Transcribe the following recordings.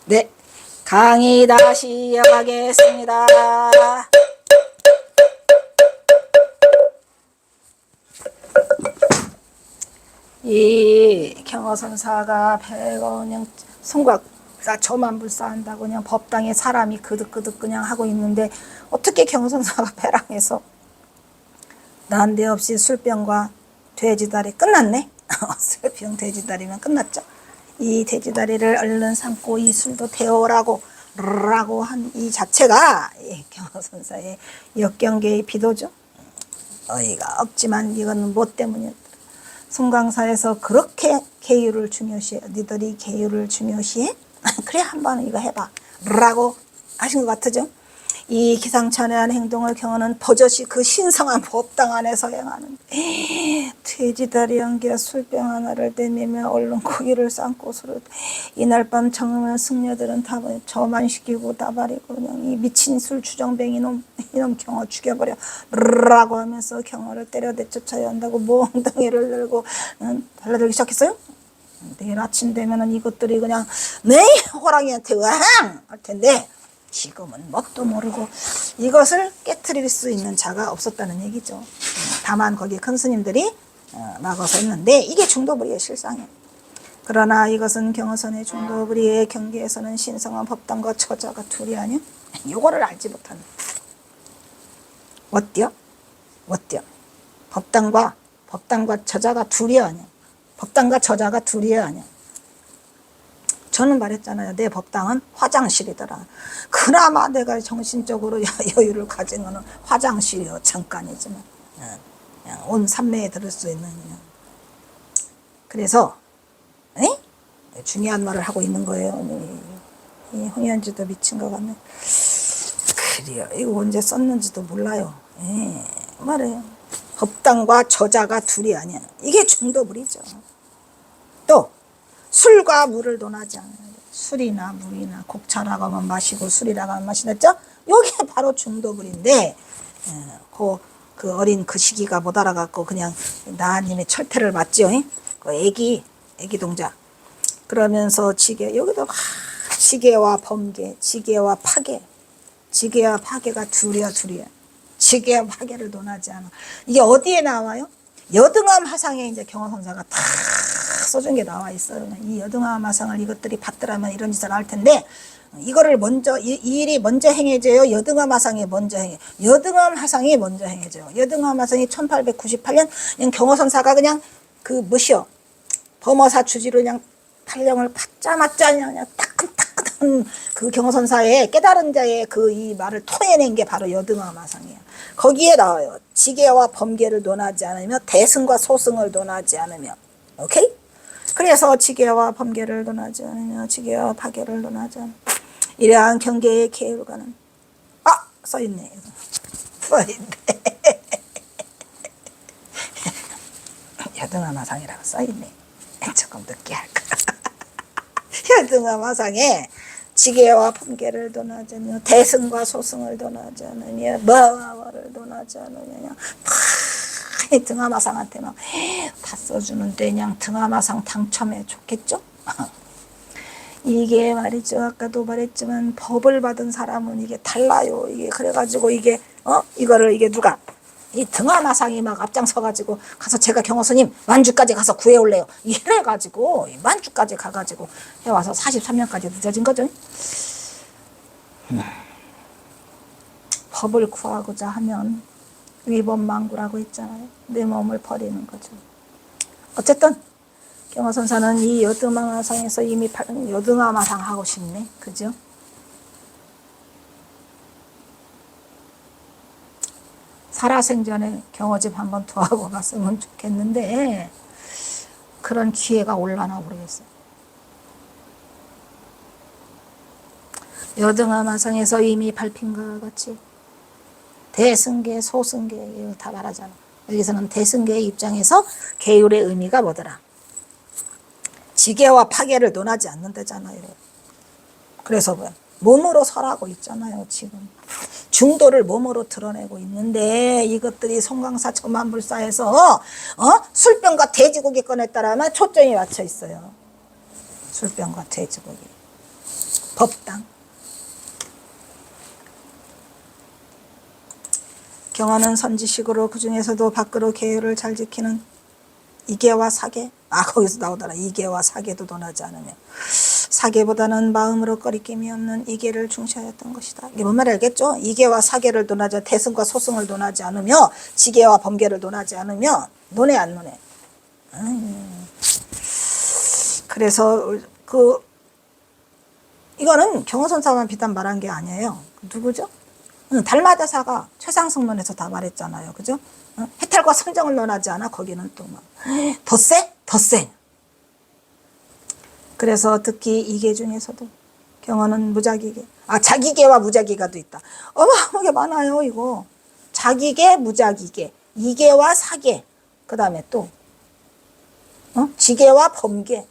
네, 강의 다시 이어가겠습니다. 이 경어선사가 그냥 송각사 저만불사한다고 그냥 법당에 사람이 그득그득 그냥 하고 있는데 어떻게 경어선사가 배랑에서 난데없이 술병과 돼지다리 끝났네. 술병 돼지다리면 끝났죠. 이 돼지다리를 얼른 삼고 이 술도 데워라고 라고 한 이 자체가 경어선사의 역경계의 비도죠. 어이가 없지만 이거는 뭐 때문이었다. 송강사에서 그렇게 계율을 중요시해. 니들이 계율을 중요시해? 그래 한번 이거 해봐 라고 하신 것 같으죠. 이 기상천외한 행동을 경어는 버젓이 그 신성한 법당 안에서 행하는 돼지다리 연기와 술병 하나를 내밀며 얼른 고기를 삶고 술을 이날 밤 정하면 승려들은 다 저만 시키고 다발이고 그냥 이 미친 술 주정뱅이 이놈 경어 죽여버려 라고 하면서 경어를 때려 내쫓아야 한다고 몽덩이를 들고 달려들기 시작했어요. 내일 아침 되면은 이것들이 그냥 네 호랑이한테 으앙 할 텐데 지금은 뭣도 모르고 이것을 깨트릴 수 있는 자가 없었다는 얘기죠. 다만 거기 큰 스님들이 막아서 했는데 이게 중도불이의 실상이에요. 그러나 이것은 경어선의 중도불이의 경계에서는 신성한 법당과 처자가 둘이 아니야? 이거를 알지 못하는 어때요? 법당과 처자가 둘이 아니야. 법당과 처자가 둘이 아니야. 저는 말했잖아요. 내 법당은 화장실이더라. 그나마 내가 정신적으로 여유를 가진 거는 화장실이요. 잠깐이지만 그냥 온 삼매에 들을 수 있는 그냥. 그래서 중요한 말을 하고 있는 거예요. 이 홍현지도 미친 것 같네. 그래요. 이거 언제 썼는지도 몰라요. 말해요. 법당과 저자가 둘이 아니야. 이게 중도불이죠. 또 술과 물을 논하지 않아요. 술이나 물이나 곡차라고 하면 마시고 술이라고 하면 마시겠죠? 이게 바로 중도불인데 그 어린 그 시기가 못 알아갖고 그냥 나님의 철퇴를 맞지요. 그 애기 동자. 그러면서 여기도 지게와 범계, 지게와 파계. 지게와 파계가 둘이야. 지게와 파계를 논하지 않아. 이게 어디에 나와요? 여등암 화상에 이제 경어선사가 다 써준 게 나와 있어요. 이 여등암 화상을 이것들이 받더라면 이런 짓을 할 텐데 이거를 먼저 이 일이 먼저 행해져요. 여등암 화상이 먼저 행해. 여등암 화상이 먼저 행해져요. 여등암 화상이 1898년 경어선사가 그냥 그 뭐시여 범어사 주지로 그냥 탈령을 받자마자 그냥 따끈따끈한 그 경어선사의 깨달은 자의 그 이 말을 토해낸 게 바로 여등암 화상이에요. 거기에 나와요. 지계와 범계를 논하지 않으며 대승과 소승을 논하지 않으며 오케이? 그래서 지계와 범계를 논하지 않으며 지계와 파계를 논하지 않으며 이러한 경계의 계율과는 써있네. 여등암 화상이라고 써있네. 조금 늦게 할까. 여등암 화상에 지계와 범계를 논하지 않으며 대승과 소승을 논하지 않으며 뭐를 논하지 않으며 등하마상한테 막 다 써주는데 그냥 등하마상 당첨해 좋겠죠? 이게 말이죠. 아까도 말했지만 법을 받은 사람은 이게 달라요. 이게 그래가지고 이게 이거를 이게 누가 이 등하마상이 막 앞장서가지고 가서 제가 경어스님 만주까지 가서 구해올래요. 이래가지고 만주까지 가가지고 해와서 43년까지 늦어진 거죠. 법을 구하고자 하면 위법망구라고 있잖아요. 내 몸을 버리는 거죠. 어쨌든 경어선사는 이 여등암화상에서 이미 여등암화상 하고 싶네. 그죠? 살아생전에 경어집 한번 더 하고 갔으면 좋겠는데 그런 기회가 올라나 모르겠어요. 여등암화상에서 이미 밟힌 것 같이 대승계, 소승계 이걸 다 말하잖아. 여기서는 대승계의 입장에서 계율의 의미가 뭐더라? 지계와 파계를 논하지 않는다잖아요. 그래서 몸으로 설하고 있잖아요. 지금 중도를 몸으로 드러내고 있는데 이것들이 송강사 저만불사에서 술병과 돼지고기 꺼냈다라면 초점이 맞춰 있어요. 술병과 돼지고기. 법당. 경화는 선지식으로 그 중에서도 밖으로 계율을 잘 지키는 이계와 사계. 거기서 나오더라. 이계와 사계도 논하지 않으며 사계보다는 마음으로 꺼리낌이 없는 이계를 중시하였던 것이다. 이게 뭔 말인지 알겠죠? 이계와 사계를 논하지, 대승과 소승을 논하지 않으며 지계와 범계를 논하지 않으며 논해 안 논해. 그래서 이거는 경허선사만 비단 말한 게 아니에요. 누구죠? 달마다사가 최상승론에서 다 말했잖아요. 그죠? 해탈과 선정을 논하지 않아? 거기는 또 막 더 세? 더 세. 그래서 특히 이계 중에서도 경허는 무작위계. 자기계와 무작위계도 있다. 어마어마하게 많아요, 이거. 자기계, 무작위계, 이계와 사계. 그 다음에 또 지계와 범계,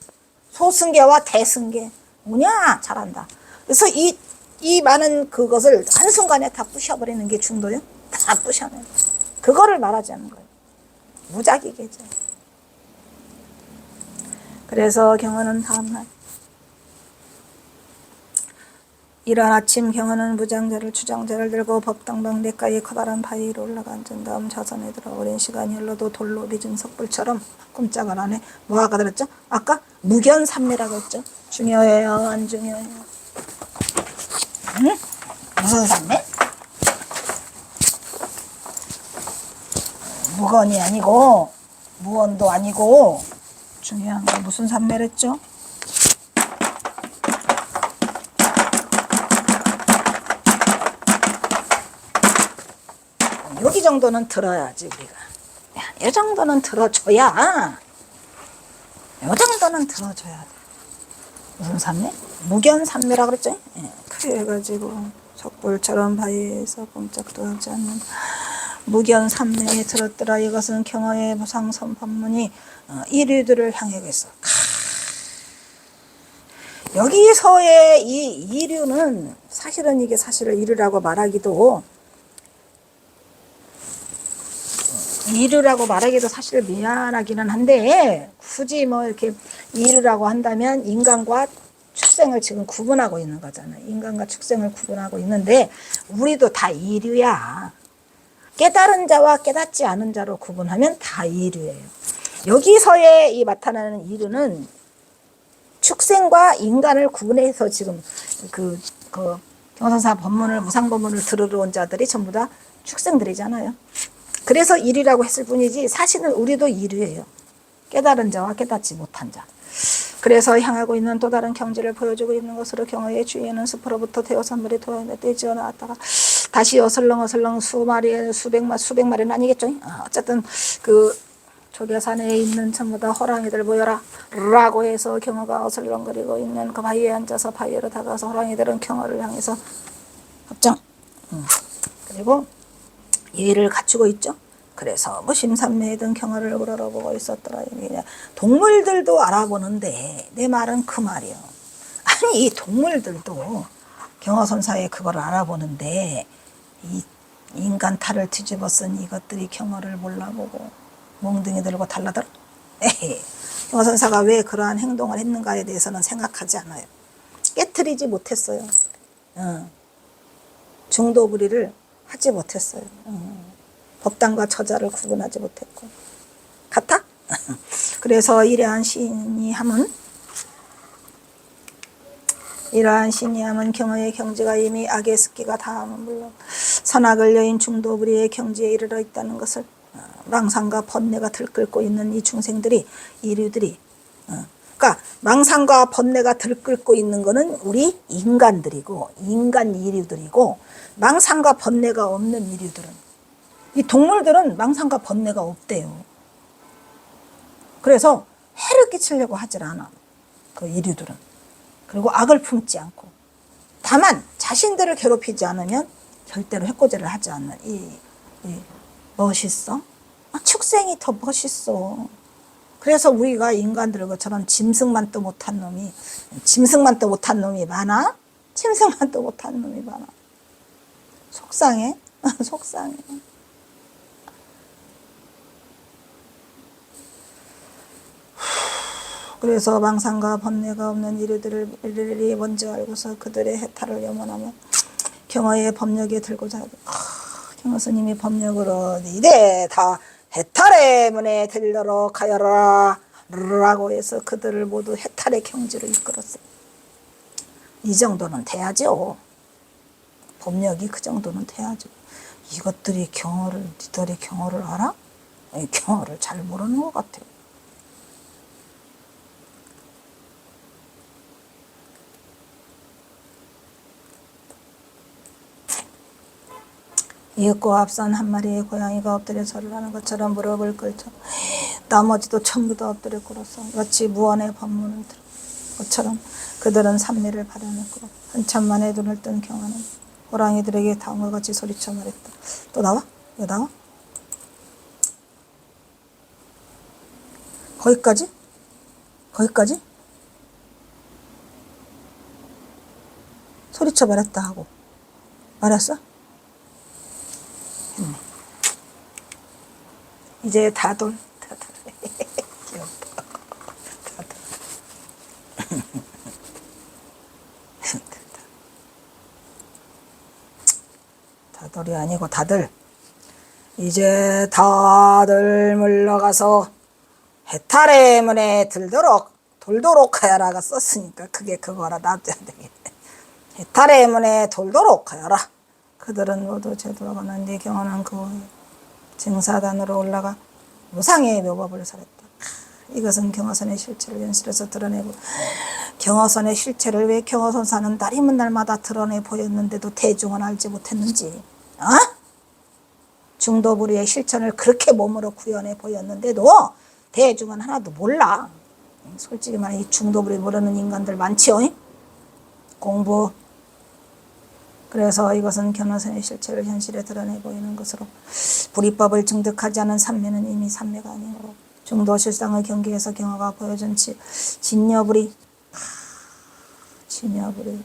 소승계와 대승계. 뭐냐? 잘한다. 그래서 이 많은 그것을 한순간에 다 부셔버리는 게 중도요. 다 부셔내요. 그거를 말하지 않는 거예요. 무작위계죠. 그래서 경허는 다음날 이른 아침 경허는 무장자를 주장자를 들고 법당방 내가에 커다란 바위 위로 올라가 앉은 다음 자선에 들어 오랜 시간이 흘러도 돌로 빚은 석불처럼 꼼짝을 안 해. 뭐가 들었죠? 아까 무견삼매라고 했죠? 중요해요? 안 중요해요? 응? 무슨 삼매? 무건이 아니고 무언도 아니고 중요한 거 무슨 삼매랬죠? 여기 정도는 들어야지 우리가. 이 정도는 들어줘야. 이 정도는 들어줘야 돼. 무슨 삼매? 무견삼매라고 그랬죠? 그래가지고 석불처럼 바위에서 꼼짝도 하지 않는 무견삼매에 들었더라. 이것은 경허의 무상선 법문이 이류들을 향해 있어. 여기서의 이 이류는 사실은 이게 사실을 이류라고 말하기도 사실 미안하기는 한데 굳이 뭐 이렇게 이류라고 한다면 인간과 축생을 지금 구분하고 있는 거잖아요. 인간과 축생을 구분하고 있는데 우리도 다 이류야. 깨달은 자와 깨닫지 않은 자로 구분하면 다 이류예요. 여기서의 이 나타나는 이류는 축생과 인간을 구분해서 지금 그 경선사 법문을 무상법문을 들으러 온 자들이 전부 다 축생들이잖아요. 그래서 이류라고 했을 뿐이지 사실은 우리도 이류예요. 깨달은 자와 깨닫지 못한 자. 그래서 향하고 있는 또 다른 경지를 보여주고 있는 것으로 경허의 주위에는 숲으로부터 대여산물이 떼지어 나왔다가 다시 어슬렁어슬렁 수백 마리는 아니겠죠? 어쨌든 조계산에 있는 전부 다 호랑이들 모여라 라고 해서 경허가 어슬렁거리고 있는 그 바위에 앉아서 바위로 다가서 호랑이들은 경허를 향해서 합정. 그리고 예의를 갖추고 있죠. 그래서 심산매든 경허를 우러러보고 있었더라. 동물들도 알아보는데 내 말은 그 말이요. 아니 이 동물들도 경허선사의 그걸 알아보는데 이 인간 탈을 뒤집어 쓴 이것들이 경허를 몰라보고 몽둥이 들고 달라들어? 경허선사가 왜 그러한 행동을 했는가에 대해서는 생각하지 않아요. 깨트리지 못했어요. 중도부리를 하지 못했어요. 법당과 처자를 구분하지 못했고. 같아? 그래서 이러한 시인이 함은 경허의 경지가 이미 악의 습기가 다함은 물론 선악을 여인 중도부리의 경지에 이르러 있다는 것을 망상과 번뇌가 들끓고 있는 이 중생들이 이류들이 그러니까 망상과 번뇌가 들끓고 있는 거는 우리 인간들이고 인간 이류들이고 망상과 번뇌가 없는 이류들은 이 동물들은 망상과 번뇌가 없대요. 그래서 해를 끼치려고 하질 않아. 그 이류들은. 그리고 악을 품지 않고 다만 자신들을 괴롭히지 않으면 절대로 해코지를 하지 않는 멋있어? 축생이 더 멋있어. 그래서 우리가 인간들 것처럼 짐승만도 못한 놈이 많아? 짐승만도 못한 놈이 많아. 속상해? 속상해. 그래서 망상과 번뇌가 없는 이들이 먼저 알고서 그들의 해탈을 염원하며 경어의 법력에 들고자 하고 경어 스님이 법력으로 이래 다 해탈의 문에 들도록 하여라 라고 해서 그들을 모두 해탈의 경지로 이끌었어요. 이 정도는 돼야죠. 법력이 그 정도는 돼야죠. 이것들이 니들이 경어를 알아? 경어를 잘 모르는 것 같아요. 이윽고 앞선 한 마리의 고양이가 엎드려 절을 하는 것처럼 무릎을 꿇죠. 나머지도 전부 다 엎드려 꿇었어. 마치 무언의 법문을 들은 것처럼 그들은 삼례를 받아냈고 한참 만에 눈을 뜬 경화는 호랑이들에게 다음과 같이 소리쳐 말했다. 또 나와? 왜 나와? 거기까지? 거기까지? 소리쳐 말했다 하고 말했어? 했네. 이제 다돌 귀엽다. 다돌이 아니고 다들 이제 다들 물러가서 해탈의 문에 돌도록 하여라가 썼으니까 그게 그거라 놔둬야 되겠네. 해탈의 문에 돌도록 하여라. 그들은 모두 제도가 난 뒤 경원한 그 증사단으로 올라가 무상의 묘법을 설했다. 이것은 경허선의 실체를 현실에서 드러내고 경허선의 실체를 왜 경허선사는 날이면 날마다 드러내 보였는데도 대중은 알지 못했는지 중도부리의 실천을 그렇게 몸으로 구현해 보였는데도 대중은 하나도 몰라. 솔직히 말해 이 중도부리 모르는 인간들 많지요. 공부. 그래서 이것은 경허선의 실체를 현실에 드러내 보이는 것으로 불이법을 증득하지 않은 삼매는 이미 삼매가 아니므로 중도 실상의 경계에서 경허가 보여준 진여불이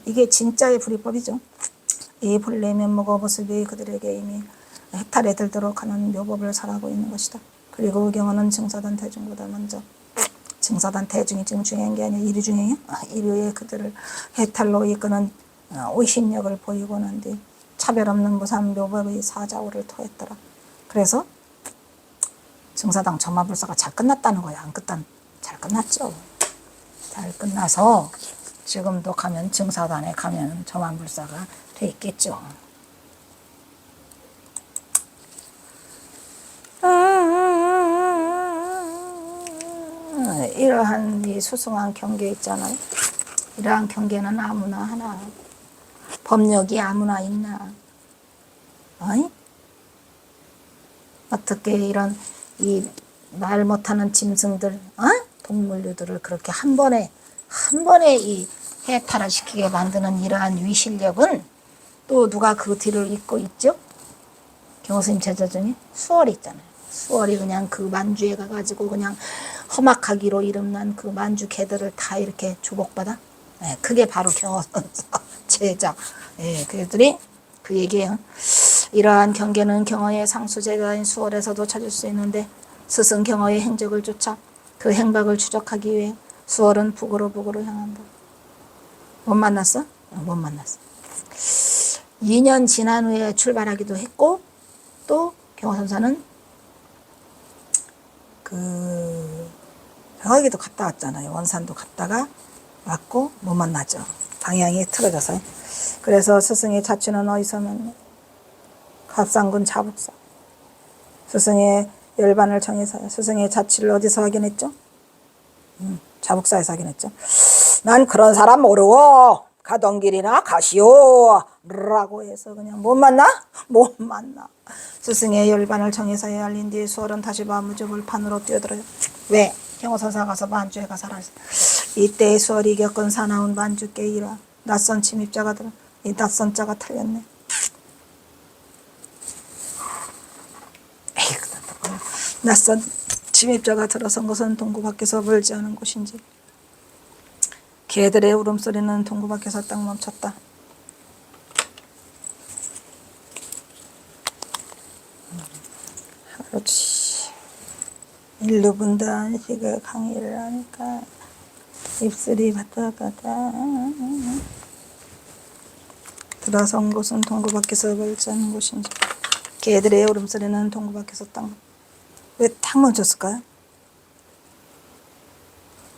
이게 진짜의 불이법이죠. 이 본래 면목의 모습이 그들에게 이미 해탈에 들도록 하는 묘법을 설하고 있는 것이다. 그리고 경허는 증사단 대중보다 먼저 증사단 대중이 지금 중요한 게 아니라 이류 중요해요. 이류에 그들을 해탈로 이끄는 의심력을 보이고 난 뒤 차별 없는 무상 묘법의 사자오를 토했더라. 그래서 증사당 점화불사가 잘 끝났다는 거야. 잘 끝났죠. 잘 끝나서 지금도 가면 증사단에 가면 점화불사가 돼 있겠죠. 이러한 이 수승한 경계 있잖아요. 이러한 경계는 아무나 하나. 법력이 아무나 있나? 어이? 어떻게 이런 이 말 못하는 짐승들, 동물류들을 그렇게 한 번에 이 해탈을 시키게 만드는 이러한 위실력은 또 누가 그 뒤를 잇고 있죠? 경호스님 제자 중에 수월이 있잖아요. 수월이 그냥 그 만주에 가가지고 그냥 험악하기로 이름난 그 만주 개들을 다 이렇게 주복받아. 그게 바로 경호선사 제자. 그들이 그 얘기예요. 이러한 경계는 경어의 상수제자인 수월에서도 찾을 수 있는데 스승 경어의 행적을 쫓아 그 행박을 추적하기 위해 수월은 북으로 향한다. 못 만났어? 못 만났어. 2년 지난 후에 출발하기도 했고 또 경호선사는 저기도 갔다 왔잖아요. 원산도 갔다가 왔고 못 만나죠. 방향이 틀어져서. 그래서 스승의 자취는 어디서 만나? 갑상군 자북사. 스승의 열반을 청해서 스승의 자취를 어디서 확인했죠? 자북사에서 확인했죠. 난 그런 사람 모르고 가던 길이나 가시오 라고 해서 그냥 못 만나? 못 만나. 스승의 열반을 청해서에 알린 뒤에 수월은 다시 만주불 판으로 뛰어들어요. 왜? 경호선사 가서 만주에 가서 살았어. 이때 수월이 겪은 사나운 만주께 일화. 낯선 침입자가 들어. 이 낯선 자가 틀렸네. 낯선 침입자가 들어선 것은 동구 밖에서 멀지 않은 곳인지 개들의 울음소리는 동구 밖에서 딱 멈췄다. 그렇지. 인류분단 식의 강의를 하니까 입술이 바다바다 들어선 곳은 동구 밖에서 걸자는 곳인지 개들의 울음소리는 동구 밖에서 왜 탁 멈췄을까요?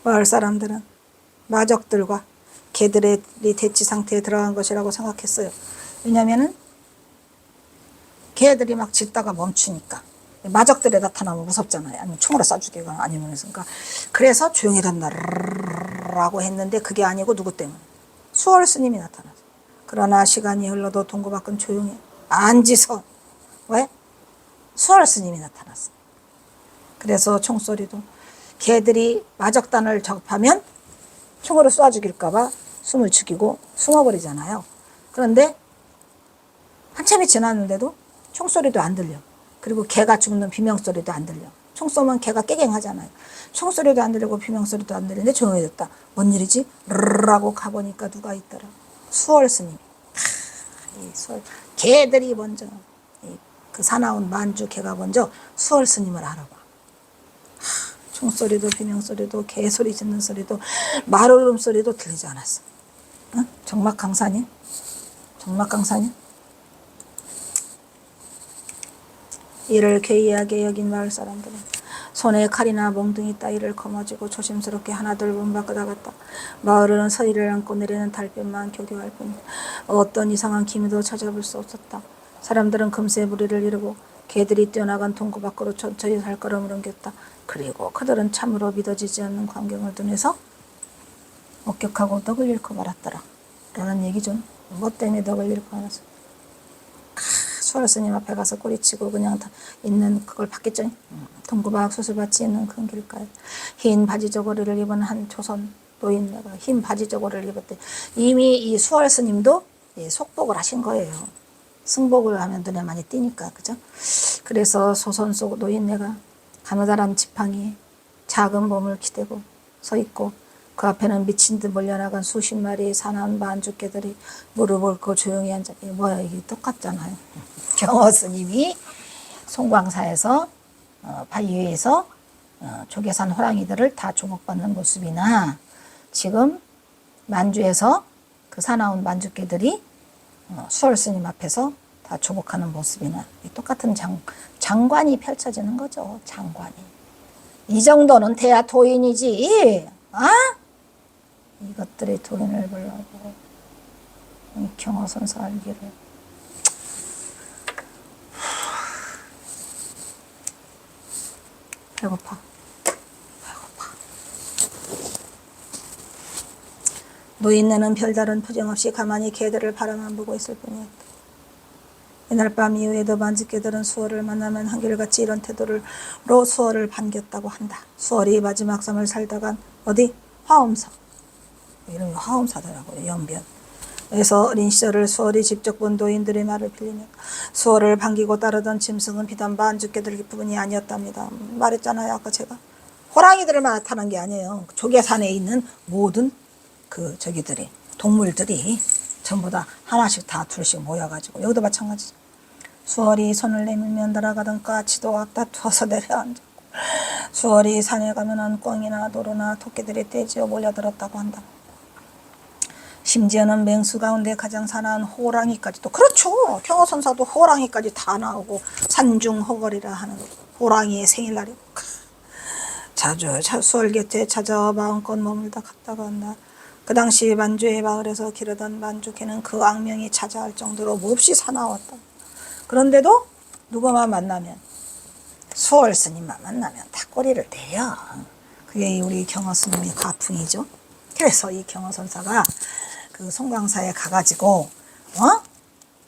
마을 사람들은 마적들과 개들의 대치 상태에 들어간 것이라고 생각했어요. 왜냐면은 개들이 막 짖다가 멈추니까. 마적들이 나타나면 무섭잖아요. 아니면 총으로 쏴 죽이거나 아니면 그러니까 그래서 조용히 된다라고 했는데 그게 아니고 누구 때문에? 수월 스님이 나타나서. 그러나 시간이 흘러도 동구 밖은 조용해. 안 짖어. 왜? 수월 스님이 나타났어. 그래서 총소리도 개들이 마적단을 접하면 총으로 쏴 죽일까봐 숨을 죽이고 숨어버리잖아요. 그런데 한참이 지났는데도 총소리도 안 들려. 그리고 개가 죽는 비명소리도 안 들려. 총 쏘면 개가 깨갱하잖아요. 총소리도 안 들리고 비명소리도 안 들리는데 조용해졌다. 뭔 일이지? 르르라고 가보니까 누가 있더라. 수월 스님이. 이 수월, 개들이 먼저, 그 사나운 만주 개가 먼저 수월 스님을 알아봐. 총소리도 비명소리도 개소리 짖는 소리도 말울음 소리도 들리지 않았어. 응? 정막강산이? 정막강산이? 이를 괴이하게 여긴 마을 사람들은 손에 칼이나 몽둥이 따위를 거머쥐고 조심스럽게 하나둘 문 밖을 나갔다. 마을은 서리를 안고 내리는 달빛만 교교할 뿐 어떤 이상한 기미도 찾아볼 수 없었다. 사람들은 금세 무리를 이루고 개들이 뛰어나간 동구 밖으로 천천히 발걸음을 옮겼다. 그리고 그들은 참으로 믿어지지 않는 광경을 눈에서 목격하고 넋을 잃고 말았더라. 라는 얘기죠. 뭐 때문에 넋을 잃고 말았어? 수월 스님 앞에 가서 꼬리치고 그냥 있는 그걸 봤겠죠. 동구박 수수밭이 있는 큰 길가에 흰 바지 저고리를 입은 한 조선 노인네가 흰 바지 저고리를 입었대. 이미 이 수월 스님도 속복을 하신 거예요. 승복을 하면 눈에 많이 띄니까, 그죠? 그래서 소선 속 노인네가 가느다란 지팡이에 작은 몸을 기대고 서 있고 그 앞에는 미친 듯 몰려나간 수십 마리의 사나운 만주개들이 무릎을 꿇고 조용히 앉아. 뭐야, 이게 똑같잖아요. 경어 스님이 송광사에서 바위에서 조개산 호랑이들을 다 주목받는 모습이나 지금 만주에서 그 사나운 만주개들이 수월 스님 앞에서 다 주목하는 모습이나 똑같은 장관이 펼쳐지는 거죠. 장관이. 이 정도는 돼야 도인이지. 아? 이것들이 도인을 보려고 경어선사 알기를. 배고파. 노인네는 별다른 표정 없이 가만히 개들을 바라만 보고 있을 뿐이었다. 이날 밤 이후에도 만주개들은 수월을 만나면 한결같이 이런 태도로 수월을 반겼다고 한다. 수월이 마지막 삶을 살다간 어디? 화엄사. 이름이 화엄사더라고요. 연변. 그래서 어린 시절을 수월이 직접 본 노인들의 말을 빌리며 수월을 반기고 따르던 짐승은 비단 만주개들 뿐이 아니었답니다. 말했잖아요. 아까 제가. 호랑이들만 나타난 게 아니에요. 조개산에 있는 모든 그 저기들이 동물들이 전부 다 하나씩 다 둘씩 모여가지고 여기도 마찬가지죠. 수월이 손을 내밀면 날아가던 까치도 왔다 투어서 내려앉았고 수월이 산에 가면은 꿩이나 도로나 토끼들이 떼지어 몰려들었다고 한다. 심지어는 맹수 가운데 가장 사나운 호랑이까지도. 그렇죠. 경어선사도 호랑이까지 다 나오고 산중허걸이라 하는 호랑이의 생일날이고 자주 수월 곁에 찾아와 마음껏 머물다 갔다가 한다. 그 당시 만주의 마을에서 기르던 만주개는 그 악명이 자자할 정도로 몹시 사나웠다. 그런데도 누구만 만나면 수월 스님만 만나면 다 꼬리를 내려. 그게 우리 경어 스님의 가풍이죠. 그래서 이 경어선사가 그 송광사에 가가지고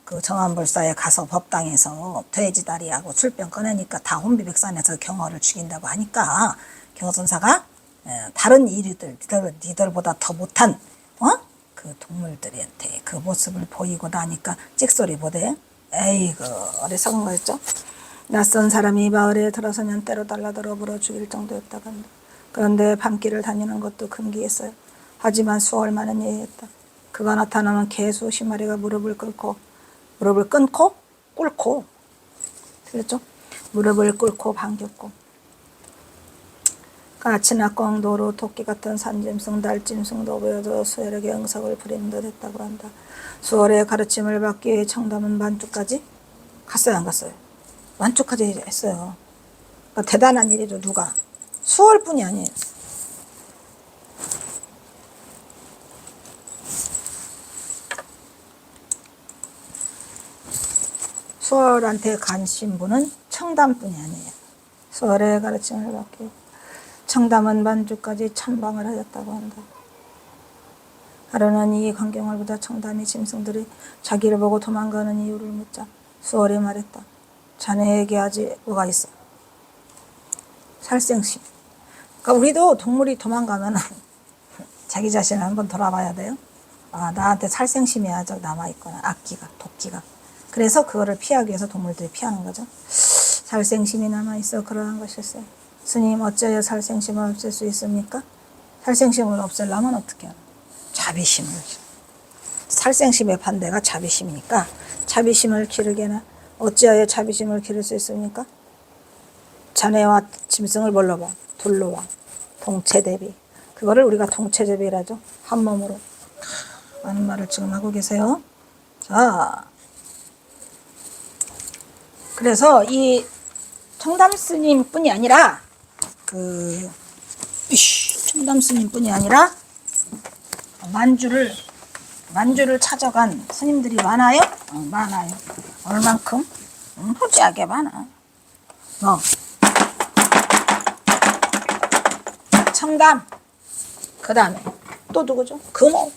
그 정안불사에 가서 법당에서 돼지다리하고 술병 꺼내니까 다 혼비백산에서 경어를 죽인다고 하니까 경어선사가 다른 니들보다 더 못한 그 동물들한테 그 모습을 보이고 나니까 찍소리 보대. 에이그 어리석은 거였죠. 낯선 사람이 마을에 들어서면 때로 달라들어 물어 죽일 정도였다가 그런데 밤길을 다니는 것도 금기했어요. 하지만 수월만은 예의했다. 그가 나타나면 개 수십 마리가 무릎을 꿇고 틀렸죠? 무릎을 꿇고 반겼고 까치나 꽝도로 토끼 같은 산짐승 달짐승도 보여도 수월에게 응석을 부리는 듯 했다고 한다. 수월의 가르침을 받기 위해 청담은 만주까지 갔어요, 안 갔어요? 만주까지 했어요. 그러니까 대단한 일이죠. 누가? 수월뿐이 아니에요. 수월한테 가신 분은 청담뿐이 아니에요. 수월의 가르침을 받기 청담은 만주까지 참방을 하였다고 한다. 하루는 이 광경을 보자 청담이 짐승들이 자기를 보고 도망가는 이유를 묻자 수월이 말했다. 자네에게 아직 뭐가 있어? 살생심. 그러니까 우리도 동물이 도망가면 자기 자신을 한번 돌아봐야 돼요. 아, 나한테 살생심이 아직 남아있거나 악기가, 도끼가. 그래서 그거를 피하기 위해서 동물들이 피하는 거죠. 살생심이 남아있어 그러한 것일세. 스님 어찌하여 살생심을 없앨 수 있습니까? 살생심을 없애려면 어떻게 해요? 자비심을. 살생심의 반대가 자비심이니까 자비심을 기르게나 어찌하여 자비심을 기를 수 있습니까? 자네와 짐승을 뭘로 봐? 둘로 봐. 동체대비. 그거를 우리가 동체대비라죠. 한 몸으로. 많은 말을 지금 하고 계세요. 자, 그래서 이 청담스님 뿐이 아니라 청담스님 뿐이 아니라 만주를 찾아간 스님들이 많아요? 많아요. 얼만큼? 무지하게 많아. 청담, 그 다음에 또 누구죠? 금호,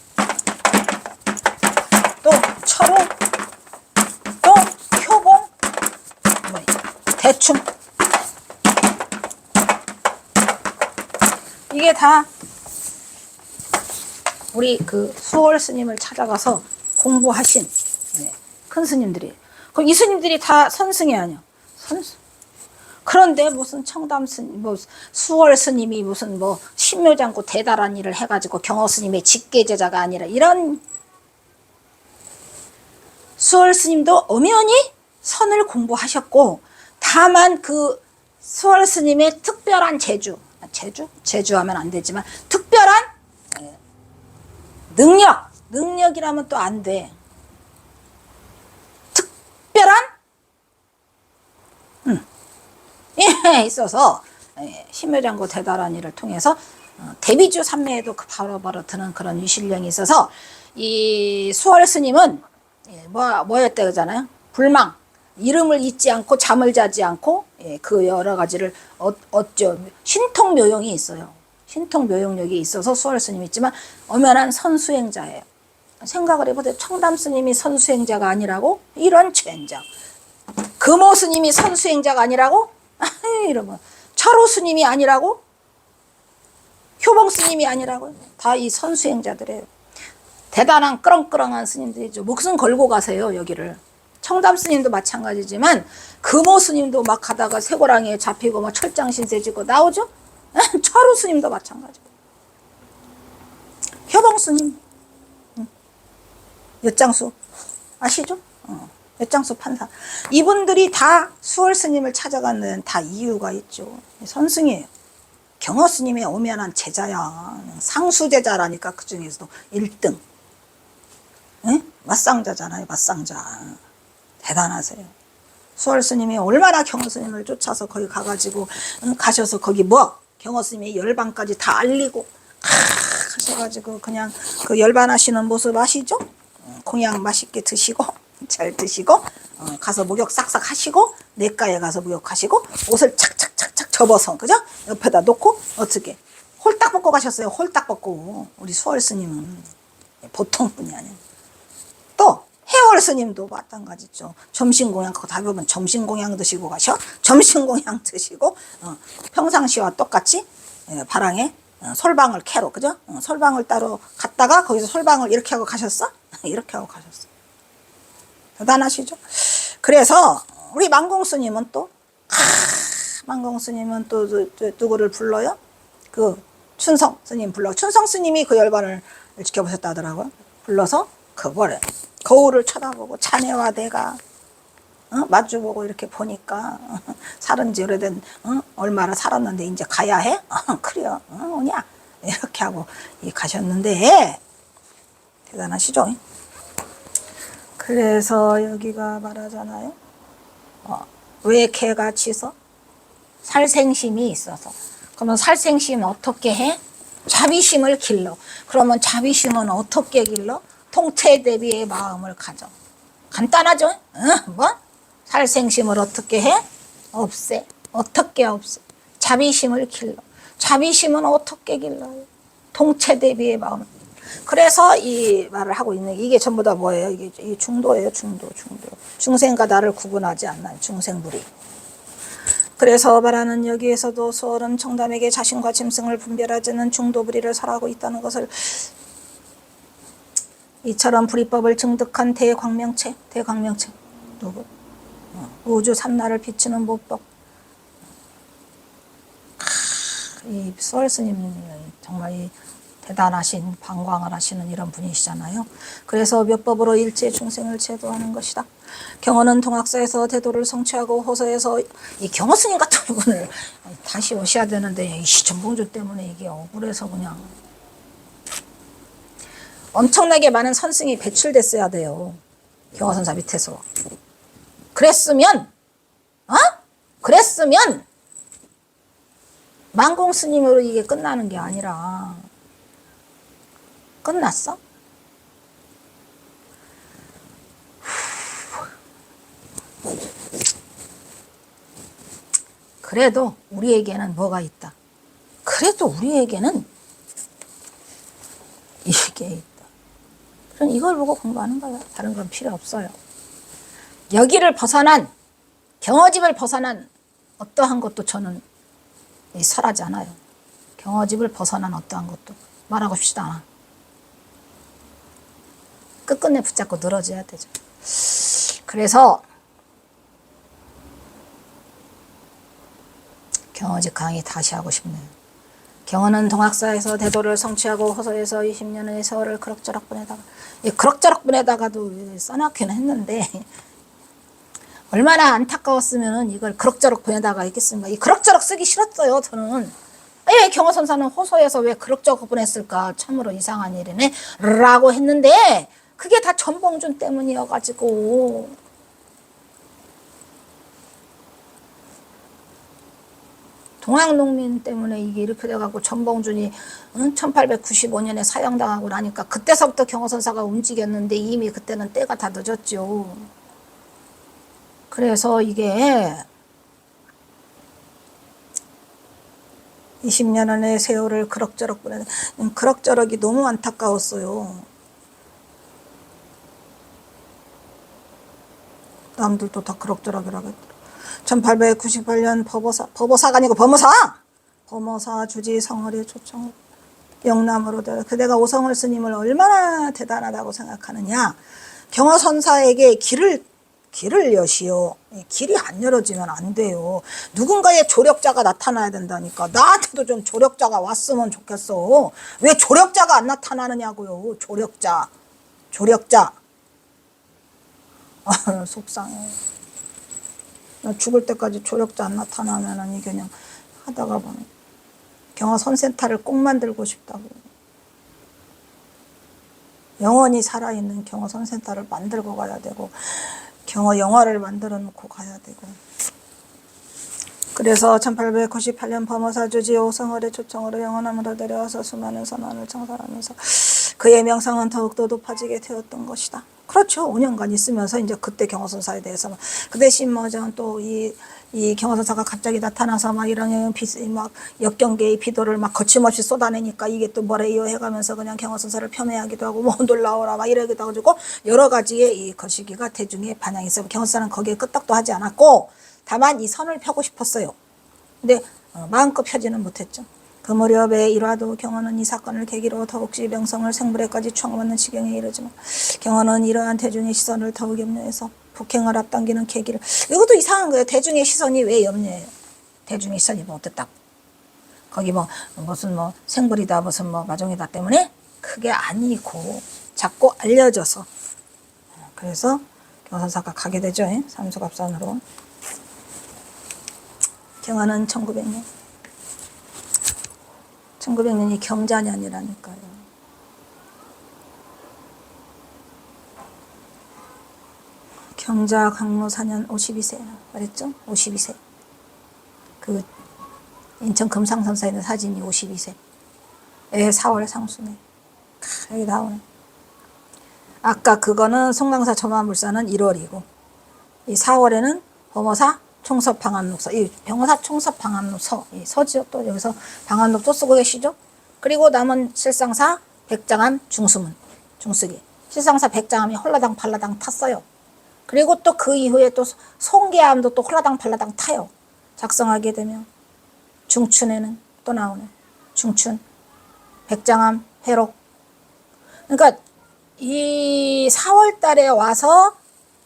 또 철호, 또 효봉, 대충. 이게 다 우리 그 수월 스님을 찾아가서 공부하신 큰 스님들이. 그럼 이 스님들이 다 선승이 아니야. 선승. 그런데 무슨 청담 스님, 뭐 수월 스님이 무슨 뭐 신묘장구 대단한 일을 해가지고 경호 스님의 직계 제자가 아니라 이런. 수월 스님도 엄연히 선을 공부하셨고, 다만 그 수월 스님의 특별한 제주하면 안 되지만 특별한 능력이라면 또 안 돼. 특별한 있어서 신묘장구 대단한 일을 통해서 대비주 삼매에도 바로바로 드는 그런 위실령이 있어서 이 수월 스님은 뭐였다 그러잖아요. 불망, 이름을 잊지 않고 잠을 자지 않고 그 여러 가지를 어쩌 신통묘용이 있어요. 신통묘용력이 있어서 수월 스님이 있지만 엄연한 선수행자예요. 생각을 해보세요. 청담 스님이 선수행자가 아니라고? 이런 젠장. 금호 스님이 선수행자가 아니라고? 이러면 철호 스님이 아니라고? 효봉 스님이 아니라고? 다 이 선수행자들이에요. 대단한 끄렁끄렁한 스님들이죠. 목숨 걸고 가세요, 여기를. 청담 스님도 마찬가지지만 금호 스님도 막 가다가 쇠고랑이에 잡히고 막 철장 신세 지고 나오죠. 철호 스님도 마찬가지고. 효봉 스님, 엿장수 아시죠? 엿장수 판사. 이분들이 다 수월 스님을 찾아가는 다 이유가 있죠. 선승이에요. 경호 스님의 오면한 제자야. 상수 제자라니까. 그 중에서도 1등. 맞상자잖아요. 맞상자. 대단하세요. 수월 스님이 얼마나 경호 스님을 쫓아서 거기 가가지고 가셔서 거기 경호 스님의 열반까지 다 알리고 하셔가지고 그냥 그 열반하시는 모습 아시죠? 공양 맛있게 드시고 잘 드시고 가서 목욕 싹싹 하시고 냇가에 가서 목욕하시고 옷을 착착착착 접어서 그죠? 옆에다 놓고 어떻게 홀딱 벗고 가셨어요. 홀딱 벗고. 우리 수월 스님은 보통 분이 아니에요. 또 해월 스님도 마찬가지죠. 점심공양 그거 다 보면 점심공양 드시고 가셔. 점심공양 드시고 평상시와 똑같이 바랑에 솔방울 캐로 그죠? 솔방울 따로 갔다가 거기서 솔방울 이렇게 하고 가셨어? 이렇게 하고 가셨어. 대단하시죠? 그래서 우리 만공스님은 또 만공스님은 또 누구를 불러요? 그 춘성 스님 불러. 춘성 스님이 그 열반을 지켜보셨다 하더라고요. 불러서 그거를 거울을 쳐다보고 자네와 내가 마주보고 이렇게 보니까 살은 지 오래된 얼마나 살았는데 이제 가야 해? 그래요. 오냐? 이렇게 하고 가셨는데 대단하시죠? 그래서 여기가 말하잖아요. 왜 개가 짖어? 살생심이 있어서. 그러면 살생심 어떻게 해? 자비심을 길러. 그러면 자비심은 어떻게 길러? 통태 대비의 마음을 가져. 간단하죠? 뭐? 살생심을 어떻게 해? 없애. 어떻게 없애? 자비심을 길러. 자비심은 어떻게 길러요? 통태 대비의 마음. 그래서 이 말을 하고 있는 이게 전부 다 뭐예요? 이게 중도예요, 중도. 중생과 나를 구분하지 않는 중생불이. 그래서 말하는 여기에서도 수월은 청담에게 자신과 짐승을 분별하지는 중도불이를 설하고 있다는 것을 이처럼 불이법을 증득한 대광명체 누구? 우주 삼라를 비추는 모법. 이 수월 스님이 정말 대단하신 방광을 하시는 이런 분이시잖아요. 그래서 몇 법으로 일체 중생을 제도하는 것이다. 경어는 동학사에서 대도를 성취하고 호서에서 이 경어 스님 같은 분을 다시 오셔야 되는데 이 전봉주 때문에 이게 억울해서 그냥 엄청나게 많은 선승이 배출됐어야 돼요. 경어선사 밑에서. 그랬으면 만공 스님으로 이게 끝나는 게 아니라 끝났어? 그래도 우리에게는 뭐가 있다? 그래도 우리에게는 이게 있다. 그럼 이걸 보고 공부하는 거야. 다른 건 필요 없어요. 여기를 벗어난 경어집을 벗어난 어떠한 것도 저는 설하지 않아요. 경어집을 벗어난 어떠한 것도 말하고 싶지도 않아. 끝끝내 붙잡고 늘어져야 되죠. 그래서 경어집 강의 다시 하고 싶네요. 경어는 동학사에서 대도를 성취하고 호서에서 20년의 세월을 그럭저럭 보내다가 그럭저럭 보내다가도 써놨기는 했는데 얼마나 안타까웠으면 이걸 그럭저럭 보내다가 있겠습니까? 이 그럭저럭 쓰기 싫었어요. 저는. 왜 경어선사는 호서에서 왜 그럭저럭 보냈을까? 참으로 이상한 일이네 라고 했는데 그게 다 전봉준 때문이어가지고 동학농민 때문에 이게 이렇게 돼가지고 전봉준이 1895년에 사형당하고 나니까 그때서부터 경어선사가 움직였는데 이미 그때는 때가 다 늦었죠. 그래서 이게 20년의 세월을 그럭저럭 보내는 그럭저럭이 너무 안타까웠어요. 남들도 다 그럭저럭이라고 했더라. 1898년 법어사가 아니고 범어사 주지 성월이 초청 영남으로 그대가 오성월 스님을 얼마나 대단하다고 생각하느냐. 경어선사에게 길을 여시오. 길이 안 열어지면 안 돼요. 누군가의 조력자가 나타나야 된다니까. 나한테도 좀 조력자가 왔으면 좋겠어. 왜 조력자가 안 나타나느냐고요. 조력자. 속상해. 나 죽을 때까지 조력자 안 나타나면 이게 그냥 하다가 보면 경어선센터를 꼭 만들고 싶다고. 영원히 살아있는 경어선센터를 만들고 가야 되고 경어 영화를 만들어 놓고 가야 되고. 그래서 1898년 범어사 주지 오성월의 초청으로 영원함으로 데려와서 수많은 선언을 청산하면서 그의 명성은 더욱더 높아지게 되었던 것이다. 그렇죠. 5년간 있으면서 이제 그때 경어선사에 대해서 그 대신 또 이 경어선사가 갑자기 나타나서 막 이런 막 역경계의 비도를 막 거침없이 쏟아내니까 이게 또 뭐래요 해가면서 그냥 경어선사를 폄훼하기도 하고 뭐 놀라워라 막 이러기도 하고 여러 가지의 이 거시기가 대중의 반향이 있어요. 경어선사는 거기에 끄떡도 하지 않았고 다만 이 선을 펴고 싶었어요. 근데 마음껏 펴지는 못했죠. 그 무렵에 일화도 경어는 이 사건을 계기로 더욱시 명성을 생불에까지 추앙받는 지경에 이르지만 경어는 이러한 대중의 시선을 더욱 염려해서 북행을 앞당기는 계기를. 이것도 이상한 거예요. 대중의 시선이 왜 염려해요? 대중의 시선이 뭐 어땠다고? 거기 무슨 생불이다 무슨 마종이다 때문에 그게 아니고 자꾸 알려져서. 그래서 경화선사가 가게 되죠. 삼수갑산으로. 경화는 1900년. 1900년이 경자년이라니까요. 경자 강로 4년 52세 말했죠? 52세. 그 인천 금상선사에 있는 사진이 52세. 4월 상수네. 여기 나오네. 아까 그거는 송강사 점화물사는 1월이고 이 4월에는 범어사 총섭 방암록서, 이 병어사 총섭 방암록서, 이 서지요. 또 여기서 방암록 또 쓰고 계시죠? 그리고 남은 실상사 백장암 중수문, 중쓰기. 실상사 백장암이 홀라당 팔라당 탔어요. 그리고 또 그 이후에 또 송계암도 또 홀라당 팔라당 타요. 작성하게 되면 중춘에는 또 나오네. 중춘, 백장암, 회록. 그러니까 이 4월 달에 와서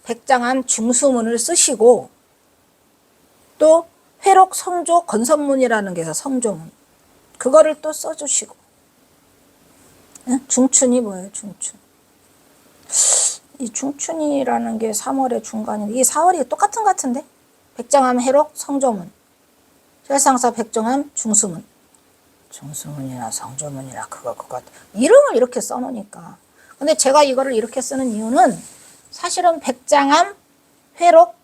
백장암 중수문을 쓰시고 또 회록 성조 건선문이라는 게 있어서 성조문 그거를 또 써주시고. 중춘이 뭐예요? 중춘. 이 중춘이라는 게 3월의 중간인데 이 4월이 똑같은 것 같은데. 백장암 회록 성조문, 실상사 백정암 중수문. 중수문이나 성조문이나 그거 이름을 이렇게 써놓으니까. 근데 제가 이거를 이렇게 쓰는 이유는 사실은 백장암 회록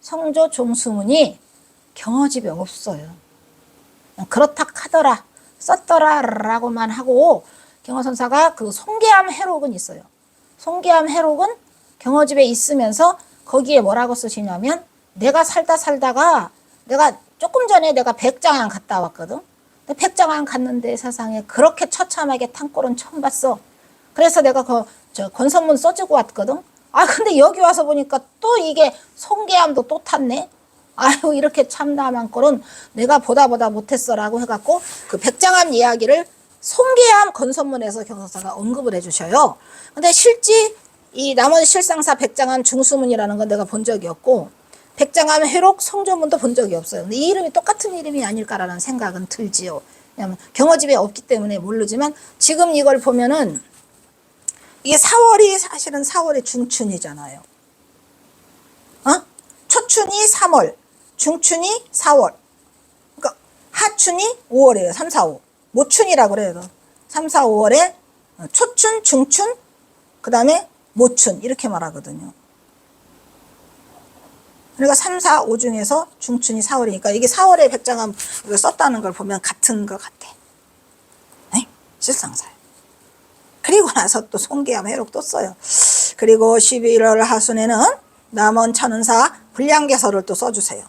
성조 중수문이 경어집에 없어요. 그렇다 하더라 썼더라 라고만 하고 경어선사가 그 송계암 회록은 있어요. 송계암 회록은 경어집에 있으면서 거기에 뭐라고 쓰시냐면 내가 살다가 내가 조금 전에 내가 백장암 갔다 왔거든. 근데 백장암 갔는데 세상에 그렇게 처참하게 탄 꼴은 처음 봤어. 그래서 내가 건선문 써주고 왔거든. 근데 여기 와서 보니까 또 이게 송계암도 또 탔네. 아유 이렇게 참담한 꼴은 내가 보다 못했어라고 해갖고 그 백장암 이야기를 송계암 건선문에서 경서사가 언급을 해주셔요. 근데 실제 이 남원 실상사 백장암 중수문이라는 건 내가 본 적이 없고 백장암 회록 성조문도 본 적이 없어요. 근데 이 이름이 똑같은 이름이 아닐까라는 생각은 들지요. 왜냐면 경어집에 없기 때문에 모르지만 지금 이걸 보면은 이게 4월이 사실은 4월의 중춘이잖아요. 초춘이 3월, 중춘이 4월. 그러니까 하춘이 5월이에요. 3, 4, 5. 모춘이라고 그래요. 3, 4, 5월에 초춘, 중춘, 그 다음에 모춘 이렇게 말하거든요. 그러니까 3, 4, 5 중에서 중춘이 4월이니까 이게 4월에 백장암 썼다는 걸 보면 같은 것 같아. 네? 실상사예요. 그리고 나서 또 송계암 회록 또 써요. 그리고 11월 하순에는 남원 천은사 불량개설을 또 써주세요.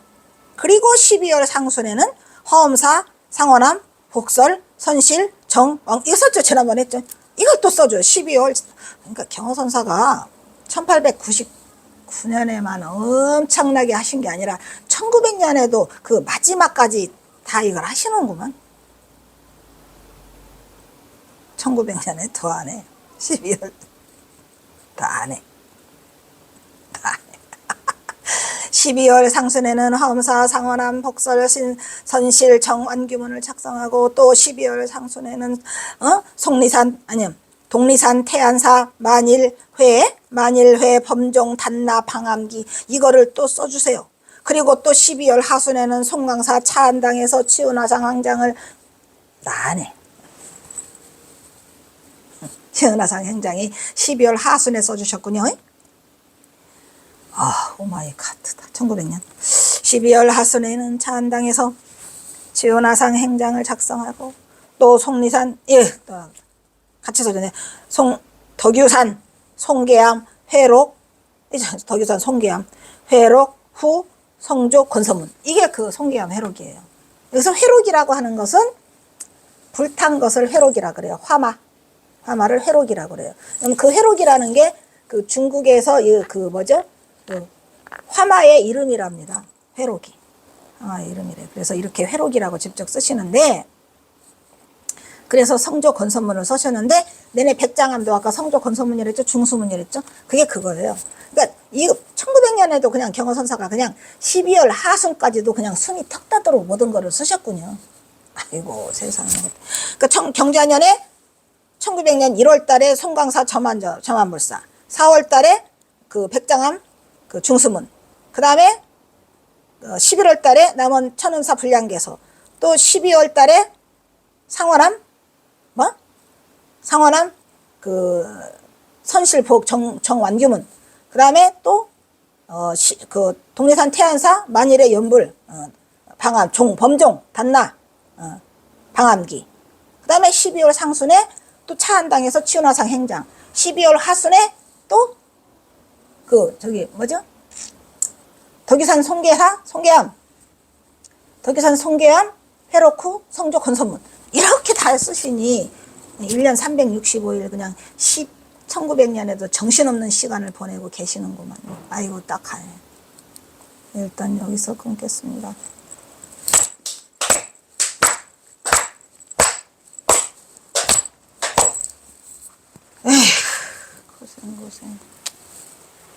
그리고 12월 상순에는 화엄사 상원암 복설 선실 정왕 이거 썼죠. 지난번에 했죠. 이걸 또 써줘요. 12월. 그러니까 경어선사가 1899년에만 엄청나게 하신 게 아니라 1900년에도 그 마지막까지 다 이걸 하시는구만. 1900년에 더 안 해. 12월 다 안 해. 12월 상순에는 화엄사 상원암 복설 선실 정완규문을 작성하고 또 12월 상순에는 독리산 태안사 만일회 범종 단나 방암기 이거를 또 써주세요. 그리고 또 12월 하순에는 송강사 차안당에서 치은화상 행장을 안 해. 치은화상 행장이 12월 하순에 써주셨군요. 오마이갓다. 1900년 12월 하순에는 차안당에서 치은화상 행장을 작성하고 또 송리산 같이 써주네. 덕유산 송계암 회록 덕유산 송계암 회록 후 성조 건서문 이게 그 송계암 회록이에요. 여기서 회록이라고 하는 것은 불탄 것을 회록이라 그래요. 화마를 회록이라 그래요. 그럼 그 회록이라는 게 그 중국에서 그 화마의 이름이랍니다. 회록이 화마의 이름이래요. 그래서 이렇게 회록이라고 직접 쓰시는데 그래서 성조 건선문을 써셨는데 내내 백장암도 아까 성조 건선문이랬죠. 중수문이랬죠. 그게 그거예요. 그러니까 이 1900년에도 그냥 경어선사가 그냥 12월 하순까지도 그냥 숨이 턱 따도록 모든 거를 쓰셨군요. 아이고 세상에. 그러니까 경자년에 1900년 1월 달에 송강사 점안물사 4월 달에 그 백장암 그 중수문. 그 다음에 11월 달에 남원 천은사 불량개소. 또 12월 달에 상원암 뭐? 상원암 그 선실복 정완규문. 그 다음에 또 그 독리산 태안사 만일의 연불 방암 범종 단나 방암기. 그 다음에 12월 상순에 또 차안당에서 치운화상 행장. 12월 하순에 또 저기 뭐죠? 덕유산 송계암 덕유산 송계암 회로쿠 성조 건선문. 이렇게 다 쓰시니 1년 365일 그냥 1900년에도 정신없는 시간을 보내고 계시는구만. 아이고 딱하네. 일단 여기서 끊겠습니다. 에휴, 고생.